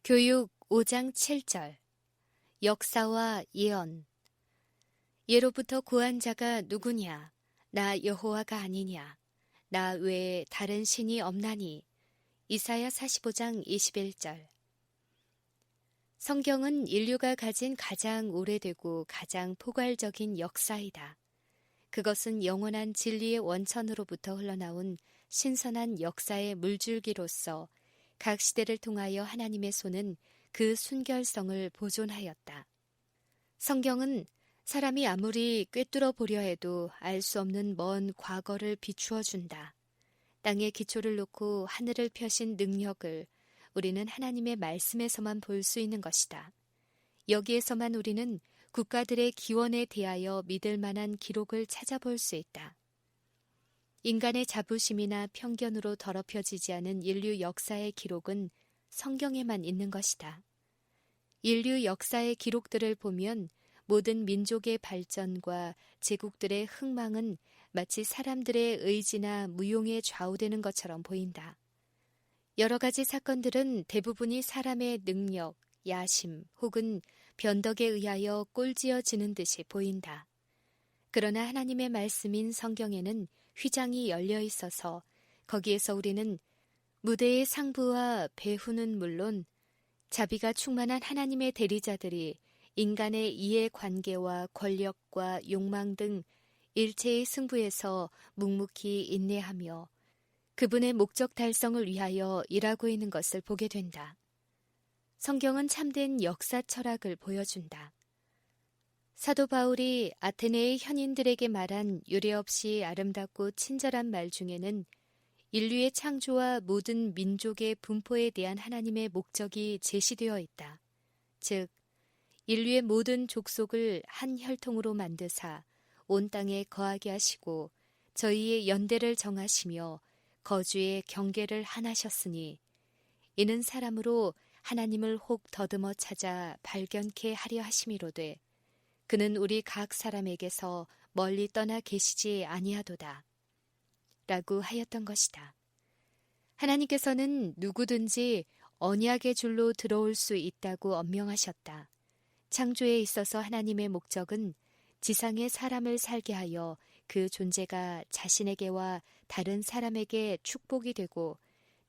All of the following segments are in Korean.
교육 5장 7절 역사와 예언. 예로부터 구한 자가 누구냐? 나 여호와가 아니냐? 나 외에 다른 신이 없나니? 이사야 45장 21절. 성경은 인류가 가진 가장 오래되고 가장 포괄적인 역사이다. 그것은 영원한 진리의 원천으로부터 흘러나온 신선한 역사의 물줄기로서 각 시대를 통하여 하나님의 손은 그 순결성을 보존하였다. 성경은 사람이 아무리 꿰뚫어 보려 해도 알 수 없는 먼 과거를 비추어 준다. 땅에 기초를 놓고 하늘을 펴신 능력을 우리는 하나님의 말씀에서만 볼 수 있는 것이다. 여기에서만 우리는 국가들의 기원에 대하여 믿을 만한 기록을 찾아볼 수 있다. 인간의 자부심이나 편견으로 더럽혀지지 않은 인류 역사의 기록은 성경에만 있는 것이다. 인류 역사의 기록들을 보면 모든 민족의 발전과 제국들의 흥망은 마치 사람들의 의지나 무용에 좌우되는 것처럼 보인다. 여러 가지 사건들은 대부분이 사람의 능력, 야심 혹은 변덕에 의하여 꼴지어지는 듯이 보인다. 그러나 하나님의 말씀인 성경에는 휘장이 열려 있어서 거기에서 우리는 무대의 상부와 배후는 물론 자비가 충만한 하나님의 대리자들이 인간의 이해관계와 권력과 욕망 등 일체의 승부에서 묵묵히 인내하며 그분의 목적 달성을 위하여 일하고 있는 것을 보게 된다. 성경은 참된 역사 철학을 보여준다. 사도 바울이 아테네의 현인들에게 말한 유례없이 아름답고 친절한 말 중에는 인류의 창조와 모든 민족의 분포에 대한 하나님의 목적이 제시되어 있다. 즉, 인류의 모든 족속을 한 혈통으로 만드사 온 땅에 거하게 하시고 저희의 연대를 정하시며 거주의 경계를 하나셨으니 이는 사람으로 하나님을 혹 더듬어 찾아 발견케 하려 하심이로되 그는 우리 각 사람에게서 멀리 떠나 계시지 아니하도다. 라고 하였던 것이다. 하나님께서는 누구든지 언약의 줄로 들어올 수 있다고 엄명하셨다. 창조에 있어서 하나님의 목적은 지상에 사람을 살게 하여 그 존재가 자신에게와 다른 사람에게 축복이 되고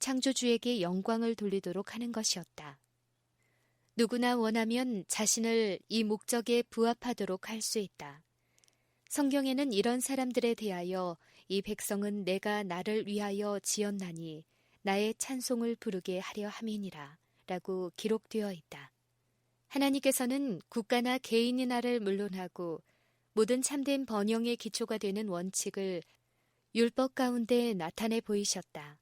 창조주에게 영광을 돌리도록 하는 것이었다. 누구나 원하면 자신을 이 목적에 부합하도록 할 수 있다. 성경에는 이런 사람들에 대하여 이 백성은 내가 나를 위하여 지었나니 나의 찬송을 부르게 하려 함이니라 라고 기록되어 있다. 하나님께서는 국가나 개인이 나를 물론하고 모든 참된 번영의 기초가 되는 원칙을 율법 가운데 나타내 보이셨다.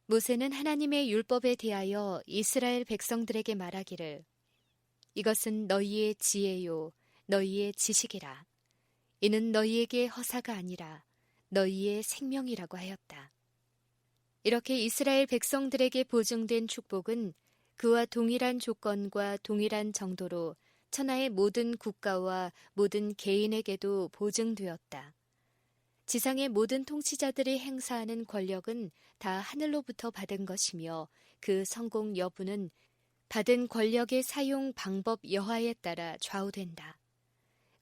모세는 하나님의 율법에 대하여 이스라엘 백성들에게 말하기를 이것은 너희의 지혜요 너희의 지식이라. 이는 너희에게 허사가 아니라 너희의 생명이라고 하였다. 이렇게 이스라엘 백성들에게 보증된 축복은 그와 동일한 조건과 동일한 정도로 천하의 모든 국가와 모든 개인에게도 보증되었다. 지상의 모든 통치자들이 행사하는 권력은 다 하늘로부터 받은 것이며 그 성공 여부는 받은 권력의 사용 방법 여하에 따라 좌우된다.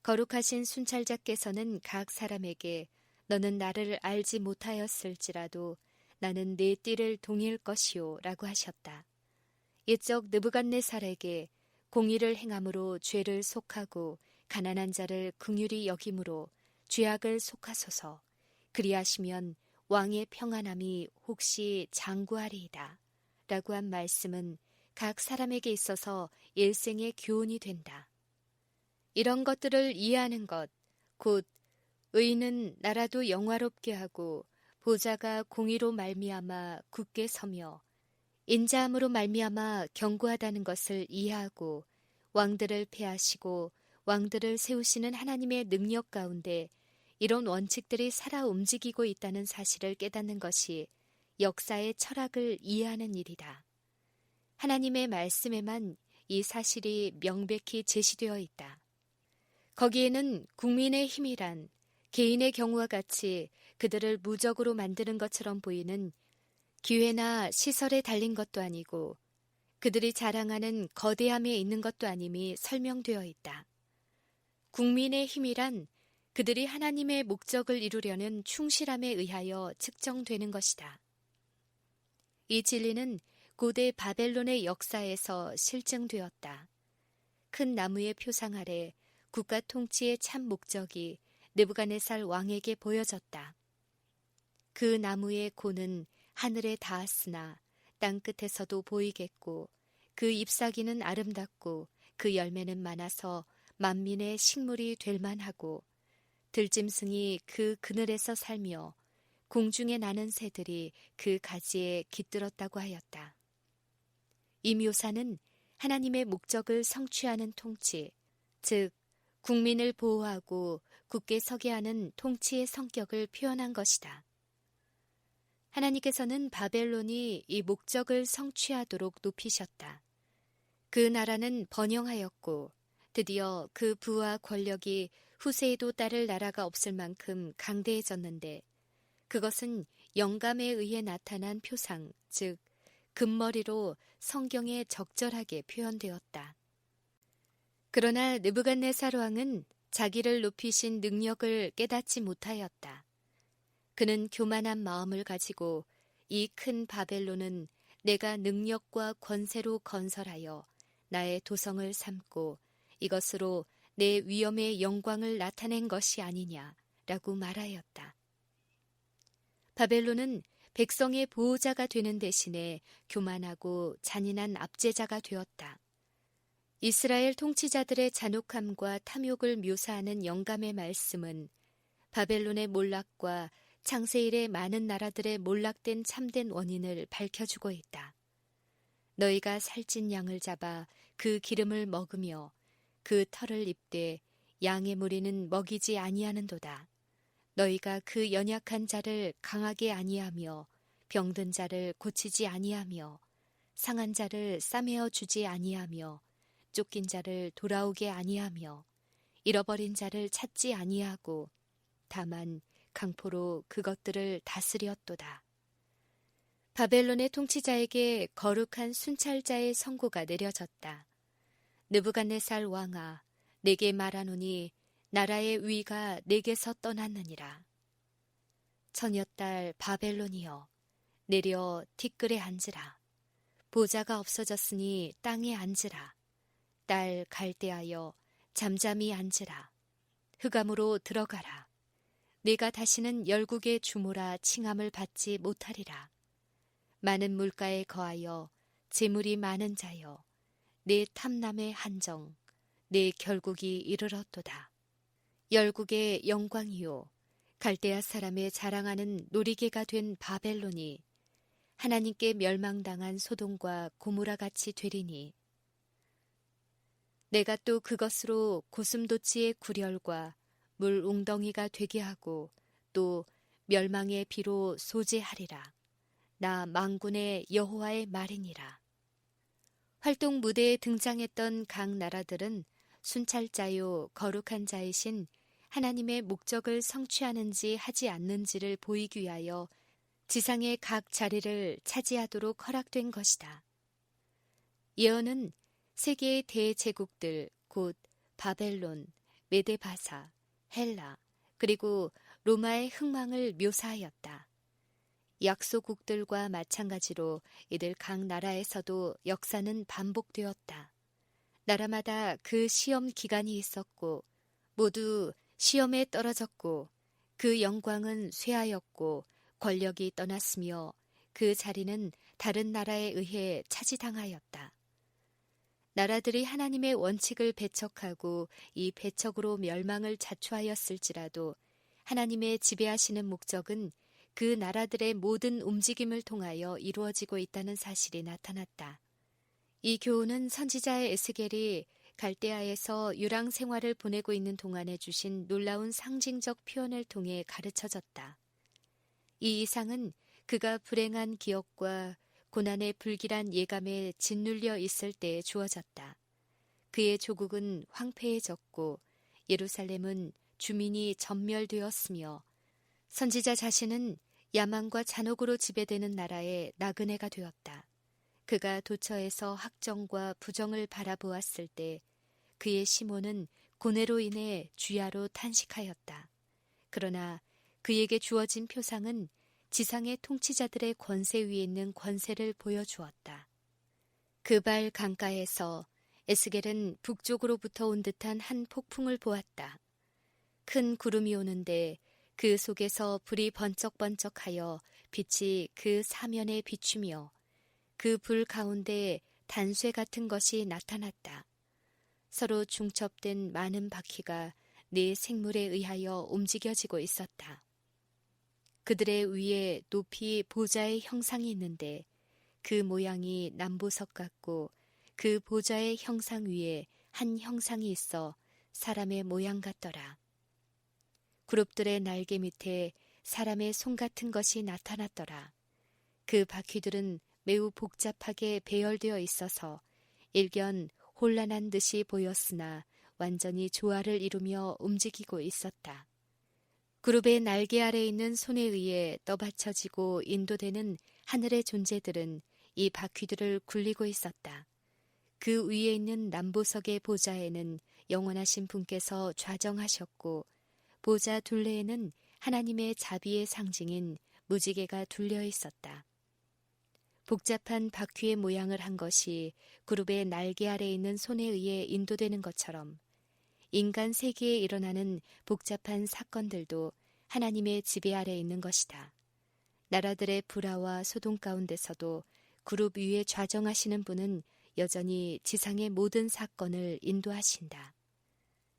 거룩하신 순찰자께서는 각 사람에게 너는 나를 알지 못하였을지라도 나는 내 띠를 동일 것이요 라고 하셨다. 옛적 느부갓네살에게 공의를 행함으로 죄를 속하고 가난한 자를 긍휼히 여김으로 죄악을 속하소서 그리하시면 왕의 평안함이 혹시 장구하리이다 라고 한 말씀은 각 사람에게 있어서 일생의 교훈이 된다. 이런 것들을 이해하는 것, 곧 의인은 나라도 영화롭게 하고 보좌가 공의로 말미암아 굳게 서며 인자함으로 말미암아 견고하다는 것을 이해하고 왕들을 폐하시고 왕들을 세우시는 하나님의 능력 가운데 이런 원칙들이 살아 움직이고 있다는 사실을 깨닫는 것이 역사의 철학을 이해하는 일이다. 하나님의 말씀에만 이 사실이 명백히 제시되어 있다. 거기에는 국민의 힘이란 개인의 경우와 같이 그들을 무적으로 만드는 것처럼 보이는 기회나 시설에 달린 것도 아니고 그들이 자랑하는 거대함에 있는 것도 아님이 설명되어 있다. 국민의 힘이란 그들이 하나님의 목적을 이루려는 충실함에 의하여 측정되는 것이다. 이 진리는 고대 바벨론의 역사에서 실증되었다. 큰 나무의 표상 아래 국가 통치의 참 목적이 느부갓네살 왕에게 보여졌다. 그 나무의 고는 하늘에 닿았으나 땅끝에서도 보이겠고 그 잎사귀는 아름답고 그 열매는 많아서 만민의 식물이 될 만하고 들짐승이 그 그늘에서 살며 공중에 나는 새들이 그 가지에 깃들었다고 하였다. 이 묘사는 하나님의 목적을 성취하는 통치, 즉 국민을 보호하고 굳게 서게 하는 통치의 성격을 표현한 것이다. 하나님께서는 바벨론이 이 목적을 성취하도록 높이셨다. 그 나라는 번영하였고 드디어 그 부와 권력이 후세에도 따를 나라가 없을 만큼 강대해졌는데 그것은 영감에 의해 나타난 표상, 즉 금머리로 성경에 적절하게 표현되었다. 그러나 느부갓네살 왕은 자기를 높이신 능력을 깨닫지 못하였다. 그는 교만한 마음을 가지고 이 큰 바벨론은 내가 능력과 권세로 건설하여 나의 도성을 삼고 이것으로 내 위엄의 영광을 나타낸 것이 아니냐라고 말하였다. 바벨론은 백성의 보호자가 되는 대신에 교만하고 잔인한 압제자가 되었다. 이스라엘 통치자들의 잔혹함과 탐욕을 묘사하는 영감의 말씀은 바벨론의 몰락과 창세 이래 많은 나라들의 몰락된 참된 원인을 밝혀주고 있다. 너희가 살찐 양을 잡아 그 기름을 먹으며 그 털을 입되 양의 무리는 먹이지 아니하는도다. 너희가 그 연약한 자를 강하게 아니하며 병든 자를 고치지 아니하며 상한 자를 싸매어 주지 아니하며 쫓긴 자를 돌아오게 아니하며 잃어버린 자를 찾지 아니하고 다만 강포로 그것들을 다스렸도다. 바벨론의 통치자에게 거룩한 순찰자의 선고가 내려졌다. 느부갓네살 왕아, 내게 말하노니 나라의 위가 내게서 떠났느니라. 처녀딸 바벨론이여, 내려 티끌에 앉으라. 보좌가 없어졌으니 땅에 앉으라. 딸 갈대하여 잠잠히 앉으라. 흑암으로 들어가라. 네가 다시는 열국의 주모라 칭함을 받지 못하리라. 많은 물가에 거하여 재물이 많은 자여, 내 탐남의 한정, 내 결국이 이르렀도다. 열국의 영광이요, 갈대아 사람의 자랑하는 놀이개가 된 바벨론이 하나님께 멸망당한 소돔과 고모라 같이 되리니 내가 또 그것으로 고슴도치의 구렬과 물 웅덩이가 되게 하고 또 멸망의 비로 소재하리라. 나 만군의 여호와의 말이니라. 활동 무대에 등장했던 각 나라들은 순찰자요 거룩한 자이신 하나님의 목적을 성취하는지 하지 않는지를 보이기 위하여 지상의 각 자리를 차지하도록 허락된 것이다. 예언은 세계의 대제국들 곧 바벨론, 메데바사, 헬라, 그리고 로마의 흥망을 묘사하였다. 약소국들과 마찬가지로 이들 각 나라에서도 역사는 반복되었다. 나라마다 그 시험 기간이 있었고 모두 시험에 떨어졌고 그 영광은 쇠하였고 권력이 떠났으며 그 자리는 다른 나라에 의해 차지당하였다. 나라들이 하나님의 원칙을 배척하고 이 배척으로 멸망을 자초하였을지라도 하나님의 지배하시는 목적은 그 나라들의 모든 움직임을 통하여 이루어지고 있다는 사실이 나타났다. 이 교훈은 선지자의 에스겔이 갈대아에서 유랑 생활을 보내고 있는 동안에 주신 놀라운 상징적 표현을 통해 가르쳐졌다. 이 이상은 그가 불행한 기억과 고난의 불길한 예감에 짓눌려 있을 때에 주어졌다. 그의 조국은 황폐해졌고 예루살렘은 주민이 전멸되었으며 선지자 자신은 야망과 잔혹으로 지배되는 나라의 나그네가 되었다. 그가 도처에서 학정과 부정을 바라보았을 때 그의 시몬은 고뇌로 인해 주야로 탄식하였다. 그러나 그에게 주어진 표상은 지상의 통치자들의 권세 위에 있는 권세를 보여주었다. 그발 강가에서 에스겔은 북쪽으로부터 온 듯한 한 폭풍을 보았다. 큰 구름이 오는데 그 속에서 불이 번쩍번쩍하여 빛이 그 사면에 비추며 그 불 가운데 단쇠 같은 것이 나타났다. 서로 중첩된 많은 바퀴가 네 생물에 의하여 움직여지고 있었다. 그들의 위에 높이 보좌의 형상이 있는데 그 모양이 남보석 같고 그 보좌의 형상 위에 한 형상이 있어 사람의 모양 같더라. 그룹들의 날개 밑에 사람의 손 같은 것이 나타났더라. 그 바퀴들은 매우 복잡하게 배열되어 있어서 일견 혼란한 듯이 보였으나 완전히 조화를 이루며 움직이고 있었다. 그룹의 날개 아래 있는 손에 의해 떠받쳐지고 인도되는 하늘의 존재들은 이 바퀴들을 굴리고 있었다. 그 위에 있는 남보석의 보좌에는 영원하신 분께서 좌정하셨고 보좌 둘레에는 하나님의 자비의 상징인 무지개가 둘려 있었다. 복잡한 바퀴의 모양을 한 것이 그룹의 날개 아래 있는 손에 의해 인도되는 것처럼 인간 세계에 일어나는 복잡한 사건들도 하나님의 지배 아래 있는 것이다. 나라들의 불화와 소동 가운데서도 그룹 위에 좌정하시는 분은 여전히 지상의 모든 사건을 인도하신다.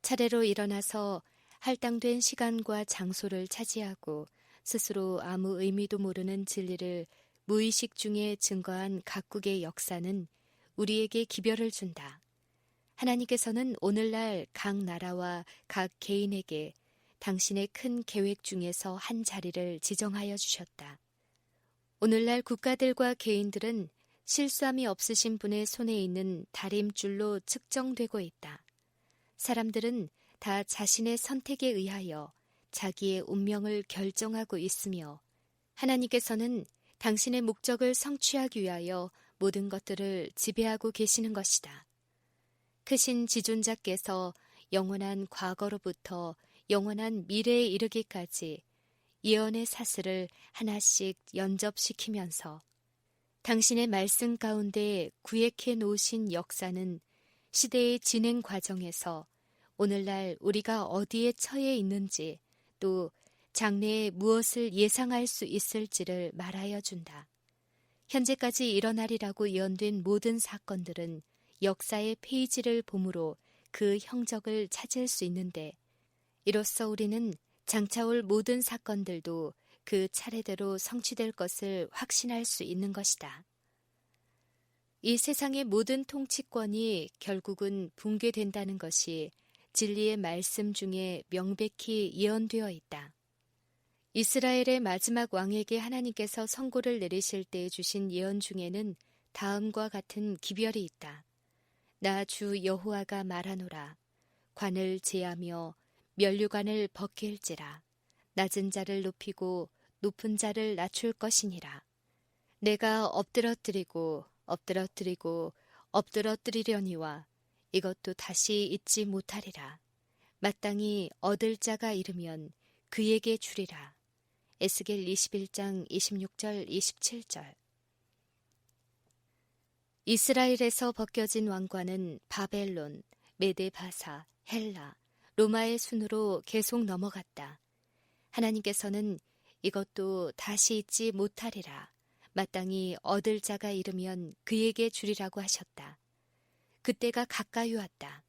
차례로 일어나서 할당된 시간과 장소를 차지하고 스스로 아무 의미도 모르는 진리를 무의식 중에 증거한 각국의 역사는 우리에게 기별을 준다. 하나님께서는 오늘날 각 나라와 각 개인에게 당신의 큰 계획 중에서 한 자리를 지정하여 주셨다. 오늘날 국가들과 개인들은 실수함이 없으신 분의 손에 있는 다림줄로 측정되고 있다. 사람들은 다 자신의 선택에 의하여 자기의 운명을 결정하고 있으며 하나님께서는 당신의 목적을 성취하기 위하여 모든 것들을 지배하고 계시는 것이다. 크신 지존자께서 영원한 과거로부터 영원한 미래에 이르기까지 예언의 사슬을 하나씩 연접시키면서 당신의 말씀 가운데 구획해 놓으신 역사는 시대의 진행 과정에서 오늘날 우리가 어디에 처해 있는지 또 장래에 무엇을 예상할 수 있을지를 말하여 준다. 현재까지 일어나리라고 예언된 모든 사건들은 역사의 페이지를 봄으로 그 형적을 찾을 수 있는데 이로써 우리는 장차올 모든 사건들도 그 차례대로 성취될 것을 확신할 수 있는 것이다. 이 세상의 모든 통치권이 결국은 붕괴된다는 것이 진리의 말씀 중에 명백히 예언되어 있다. 이스라엘의 마지막 왕에게 하나님께서 선고를 내리실 때 주신 예언 중에는 다음과 같은 기별이 있다. 나 주 여호와가 말하노라. 관을 제하며 면류관을 벗길지라. 낮은 자를 높이고 높은 자를 낮출 것이니라. 내가 엎드러뜨리고 엎드러뜨리려니와 이것도 다시 잊지 못하리라. 마땅히 얻을 자가 이르면 그에게 주리라. 에스겔 21장 26절 27절. 이스라엘에서 벗겨진 왕관은 바벨론, 메데바사, 헬라, 로마의 순으로 계속 넘어갔다. 하나님께서는 이것도 다시 잊지 못하리라. 마땅히 얻을 자가 이르면 그에게 주리라고 하셨다. 그때가 가까이 왔다.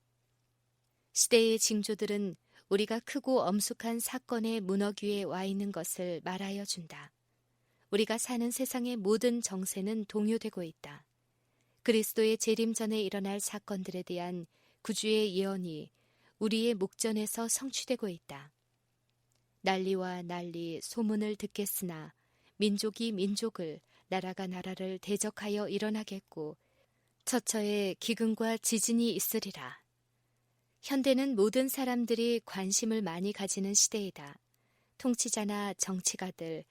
시대의 징조들은 우리가 크고 엄숙한 사건의 문어귀에 와 있는 것을 말하여 준다. 우리가 사는 세상의 모든 정세는 동요되고 있다. 그리스도의 재림 전에 일어날 사건들에 대한 구주의 예언이 우리의 목전에서 성취되고 있다. 난리와 난리 소문을 듣겠으나 민족이 민족을 나라가 나라를 대적하여 일어나겠고 처처에 기근과 지진이 있으리라. 현대는 모든 사람들이 관심을 많이 가지는 시대이다. 통치자나 정치가들,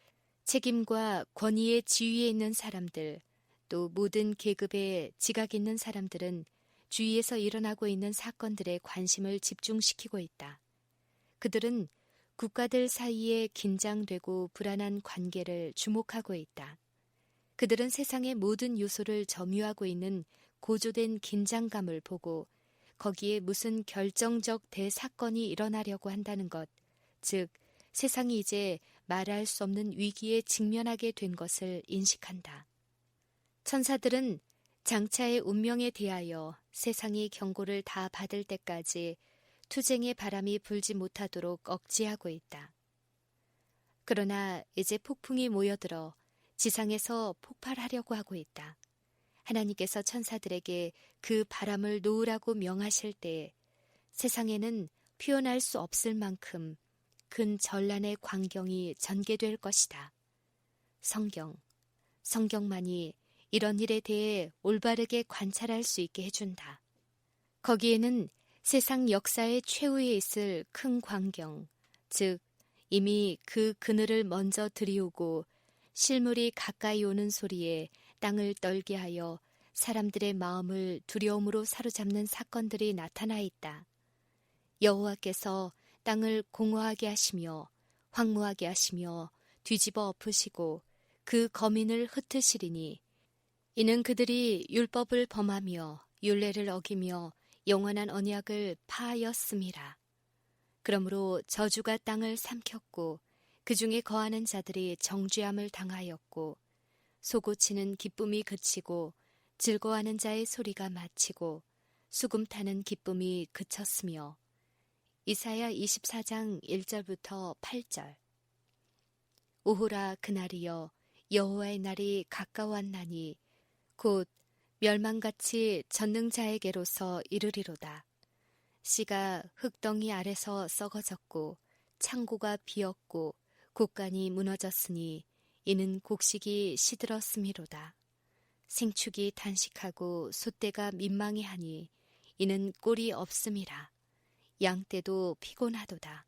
책임과 권위의 지위에 있는 사람들, 또 모든 계급에 지각 있는 사람들은 주위에서 일어나고 있는 사건들에 관심을 집중시키고 있다. 그들은 국가들 사이에 긴장되고 불안한 관계를 주목하고 있다. 그들은 세상의 모든 요소를 점유하고 있는 고조된 긴장감을 보고 거기에 무슨 결정적 대사건이 일어나려고 한다는 것, 즉 세상이 이제 말할 수 없는 위기에 직면하게 된 것을 인식한다. 천사들은 장차의 운명에 대하여 세상이 경고를 다 받을 때까지 투쟁의 바람이 불지 못하도록 억제하고 있다. 그러나 이제 폭풍이 모여들어 지상에서 폭발하려고 하고 있다. 하나님께서 천사들에게 그 바람을 놓으라고 명하실 때 세상에는 표현할 수 없을 만큼 큰 전란의 광경이 전개될 것이다. 성경만이 이런 일에 대해 올바르게 관찰할 수 있게 해준다. 거기에는 세상 역사의 최후에 있을 큰 광경, 즉 이미 그 그늘을 먼저 들이우고 실물이 가까이 오는 소리에 땅을 떨게 하여 사람들의 마음을 두려움으로 사로잡는 사건들이 나타나 있다. 여호와께서 땅을 공허하게 하시며 황무하게 하시며 뒤집어 엎으시고 그 거민을 흩으시리니 이는 그들이 율법을 범하며 율례를 어기며 영원한 언약을 파하였음이라. 그러므로 저주가 땅을 삼켰고 그 중에 거하는 자들이 정죄함을 당하였고 소고치는 기쁨이 그치고 즐거워하는 자의 소리가 마치고 수금 타는 기쁨이 그쳤으며 이사야 24장 1절부터 8절. 오호라 그날이여 여호와의 날이 가까웠나니 곧 멸망같이 전능자에게로서 이르리로다. 씨가 흙덩이 아래서 썩어졌고 창고가 비었고 곡간이 무너졌으니 이는 곡식이 시들었음이로다. 생축이 단식하고 숫대가 민망해하니 이는 꼴이 없음이라. 양떼도 피곤하도다.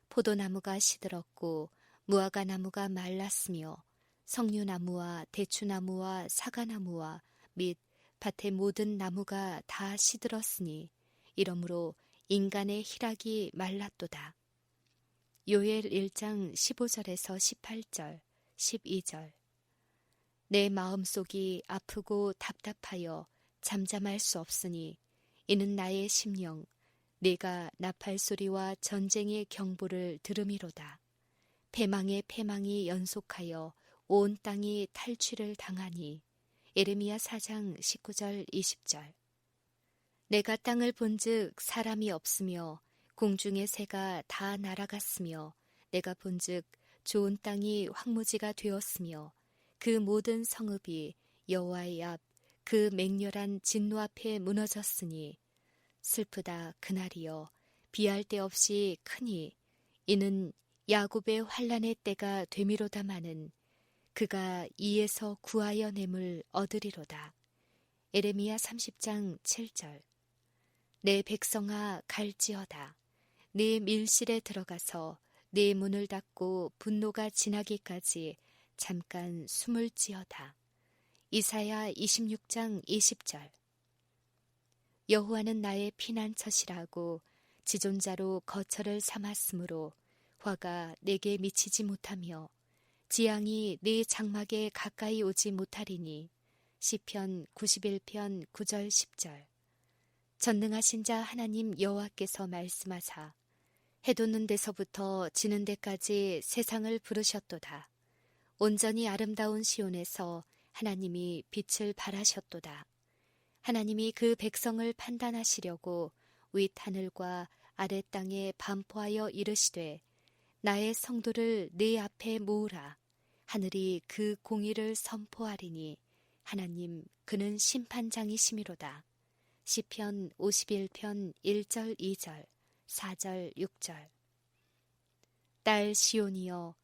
포도나무가 시들었고 무화과나무가 말랐으며 석류나무와 대추나무와 사과나무와 및 밭의 모든 나무가 다 시들었으니 이러므로 인간의 희락이 말랐도다. 요엘 1장 15절에서 18절, 12절. 내 마음속이 아프고 답답하여 잠잠할 수 없으니 이는 나의 심령, 내가 나팔 소리와 전쟁의 경보를 들음이로다. 패망의 패망이 연속하여 온 땅이 탈취를 당하니 예레미야 4장 19절 20절. 내가 땅을 본즉 사람이 없으며 공중의 새가 다 날아갔으며 내가 본즉 좋은 땅이 황무지가 되었으며 그 모든 성읍이 여호와의 앞 그 맹렬한 진노 앞에 무너졌으니 슬프다 그날이여 비할 데 없이 크니 이는 야곱의 환난의 때가 되미로다마는 그가 이에서 구하여 냄을 얻으리로다. 예레미야 30장 7절. 내 백성아 갈지어다. 내 밀실에 들어가서 내 문을 닫고 분노가 지나기까지 잠깐 숨을 지어다. 이사야 26장 20절. 여호와는 나의 피난처시라고 지존자로 거처를 삼았으므로 화가 내게 미치지 못하며 지향이 내 장막에 가까이 오지 못하리니 시편 91편 9절 10절. 전능하신 자 하나님 여호와께서 말씀하사 해 돋는 데서부터 지는 데까지 세상을 부르셨도다. 온전히 아름다운 시온에서 하나님이 빛을 발하셨도다. 하나님이 그 백성을 판단하시려고 윗하늘과 아랫 땅에 반포하여 이르시되 나의 성도를 내 앞에 모으라. 하늘이 그 공의를 선포하리니 하나님 그는 심판장이시미로다. 시편 51편 1절 2절 4절 6절. 딸 시온이여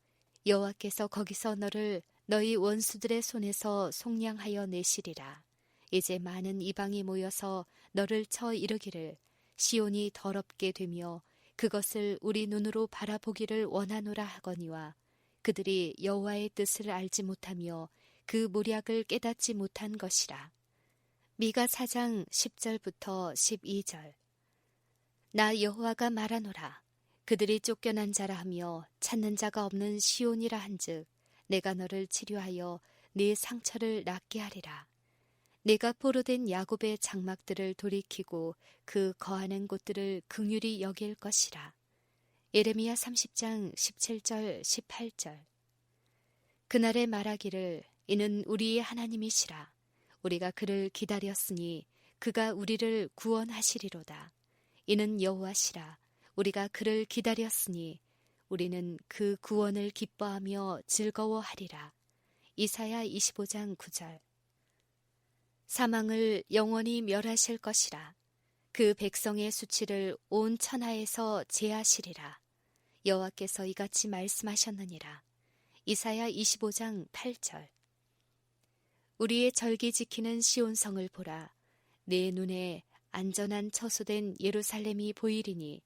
여호와께서 거기서 너를 너희 원수들의 손에서 속량하여 내시리라. 이제 많은 이방이 모여서 너를 쳐 이르기를 시온이 더럽게 되며 그것을 우리 눈으로 바라보기를 원하노라 하거니와 그들이 여호와의 뜻을 알지 못하며 그 모략을 깨닫지 못한 것이라. 미가 4장 10절부터 12절. 나 여호와가 말하노라. 그들이 쫓겨난 자라 하며 찾는 자가 없는 시온이라 한즉 내가 너를 치료하여 네 상처를 낫게 하리라. 내가 포로된 야곱의 장막들을 돌이키고 그 거하는 곳들을 긍휼히 여길 것이라. 예레미야 30장 17절 18절. 그날에 말하기를 이는 우리의 하나님이시라. 우리가 그를 기다렸으니 그가 우리를 구원하시리로다. 이는 여호와시라. 우리가 그를 기다렸으니 우리는 그 구원을 기뻐하며 즐거워하리라. 이사야 25장 9절. 사망을 영원히 멸하실 것이라. 그 백성의 수치를 온 천하에서 제하시리라. 여호와께서 이같이 말씀하셨느니라. 이사야 25장 8절. 우리의 절기 지키는 시온성을 보라. 내 눈에 안전한 처소된 예루살렘이 보이리니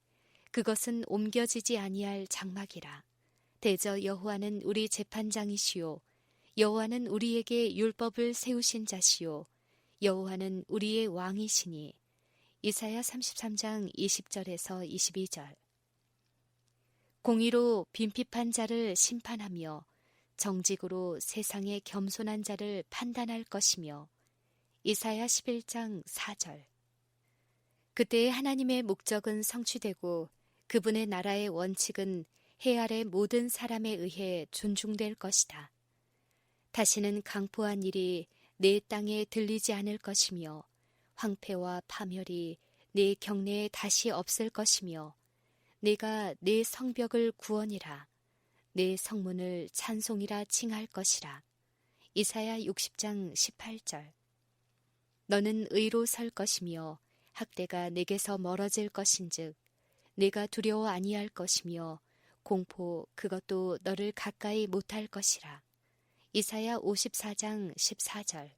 그것은 옮겨지지 아니할 장막이라. 대저 여호와는 우리 재판장이시요 여호와는 우리에게 율법을 세우신 자시요 여호와는 우리의 왕이시니. 이사야 33장 20절에서 22절. 공의로 빈핍한 자를 심판하며 정직으로 세상의 겸손한 자를 판단할 것이며. 이사야 11장 4절. 그때의 하나님의 목적은 성취되고 그분의 나라의 원칙은 해 아래 모든 사람에 의해 존중될 것이다. 다시는 강포한 일이 내 땅에 들리지 않을 것이며 황폐와 파멸이 내 경내에 다시 없을 것이며 내가 내 성벽을 구원이라 내 성문을 찬송이라 칭할 것이라. 이사야 60장 18절. 너는 의로 설 것이며 학대가 내게서 멀어질 것인즉 내가 두려워 아니할 것이며 공포 그것도 너를 가까이 못할 것이라. 이사야 54장 14절.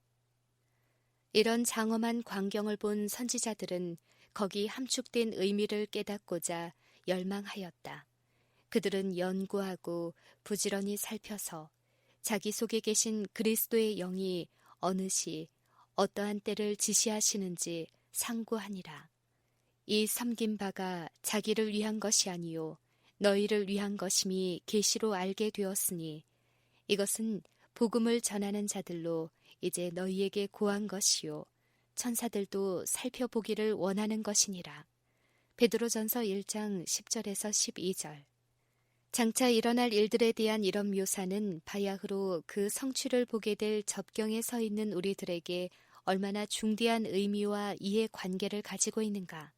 이런 장엄한 광경을 본 선지자들은 거기 함축된 의미를 깨닫고자 열망하였다. 그들은 연구하고 부지런히 살펴서 자기 속에 계신 그리스도의 영이 어느 시 어떠한 때를 지시하시는지 상고하니라. 이 섬긴 바가 자기를 위한 것이 아니요 너희를 위한 것임이 계시로 알게 되었으니 이것은 복음을 전하는 자들로 이제 너희에게 고한 것이요 천사들도 살펴보기를 원하는 것이니라. 베드로전서 1장 10절에서 12절. 장차 일어날 일들에 대한 이런 묘사는 바야흐로 그 성취를 보게 될 접경에 서 있는 우리들에게 얼마나 중대한 의미와 이해관계를 가지고 있는가.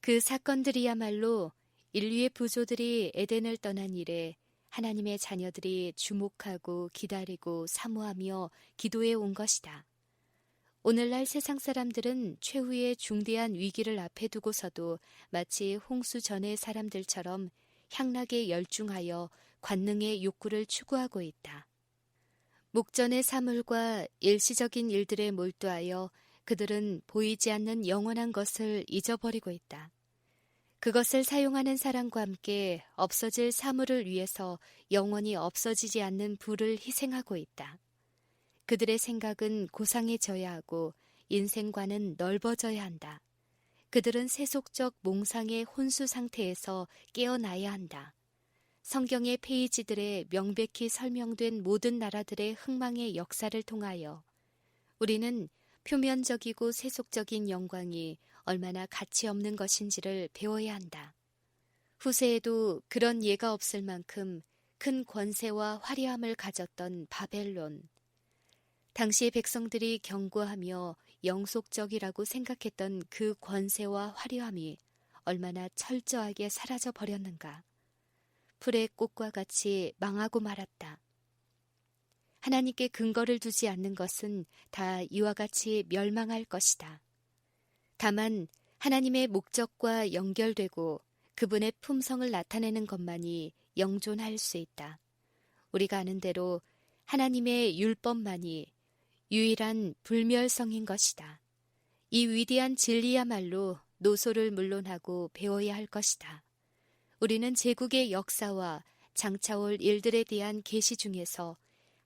그 사건들이야말로 인류의 부조들이 에덴을 떠난 이래 하나님의 자녀들이 주목하고 기다리고 사모하며 기도해 온 것이다. 오늘날 세상 사람들은 최후의 중대한 위기를 앞에 두고서도 마치 홍수 전의 사람들처럼 향락에 열중하여 관능의 욕구를 추구하고 있다. 목전의 사물과 일시적인 일들에 몰두하여 그들은 보이지 않는 영원한 것을 잊어버리고 있다. 그것을 사용하는 사람과 함께 없어질 사물을 위해서 영원히 없어지지 않는 부를 희생하고 있다. 그들의 생각은 고상해져야 하고 인생관은 넓어져야 한다. 그들은 세속적 몽상의 혼수 상태에서 깨어나야 한다. 성경의 페이지들에 명백히 설명된 모든 나라들의 흥망의 역사를 통하여 우리는 표면적이고 세속적인 영광이 얼마나 가치 없는 것인지를 배워야 한다. 후세에도 그런 예가 없을 만큼 큰 권세와 화려함을 가졌던 바벨론. 당시의 백성들이 경고하며 영속적이라고 생각했던 그 권세와 화려함이 얼마나 철저하게 사라져 버렸는가. 풀의 꽃과 같이 망하고 말았다. 하나님께 근거를 두지 않는 것은 다 이와 같이 멸망할 것이다. 다만 하나님의 목적과 연결되고 그분의 품성을 나타내는 것만이 영존할 수 있다. 우리가 아는 대로 하나님의 율법만이 유일한 불멸성인 것이다. 이 위대한 진리야말로 노소를 물론하고 배워야 할 것이다. 우리는 제국의 역사와 장차올 일들에 대한 계시 중에서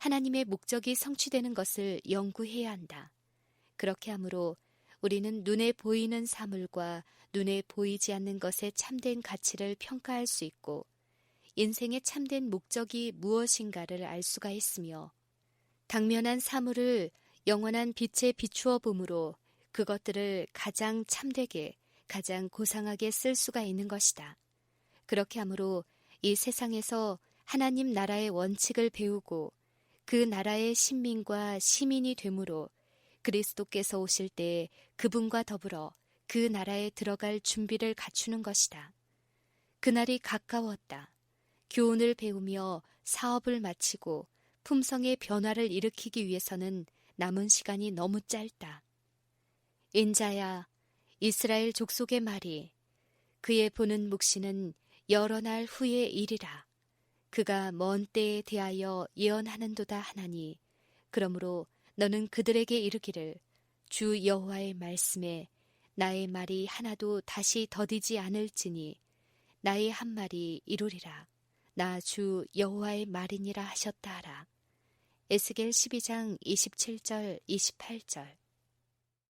하나님의 목적이 성취되는 것을 연구해야 한다. 그렇게 하므로 우리는 눈에 보이는 사물과 눈에 보이지 않는 것의 참된 가치를 평가할 수 있고 인생의 참된 목적이 무엇인가를 알 수가 있으며 당면한 사물을 영원한 빛에 비추어 봄으로 그것들을 가장 참되게, 가장 고상하게 쓸 수가 있는 것이다. 그렇게 하므로 이 세상에서 하나님 나라의 원칙을 배우고 그 나라의 신민과 시민이 되므로 그리스도께서 오실 때 그분과 더불어 그 나라에 들어갈 준비를 갖추는 것이다. 그날이 가까웠다. 교훈을 배우며 사업을 마치고 품성의 변화를 일으키기 위해서는 남은 시간이 너무 짧다. 인자야, 이스라엘 족속의 말이 그의 보는 묵시는 여러 날 후의 일이라. 그가 먼 때에 대하여 예언하는도다 하나니 그러므로 너는 그들에게 이르기를 주 여호와의 말씀에 나의 말이 하나도 다시 더디지 않을지니 나의 한 말이 이루리라. 나 주 여호와의 말이니라 하셨다 하라. 에스겔 12장 27절 28절.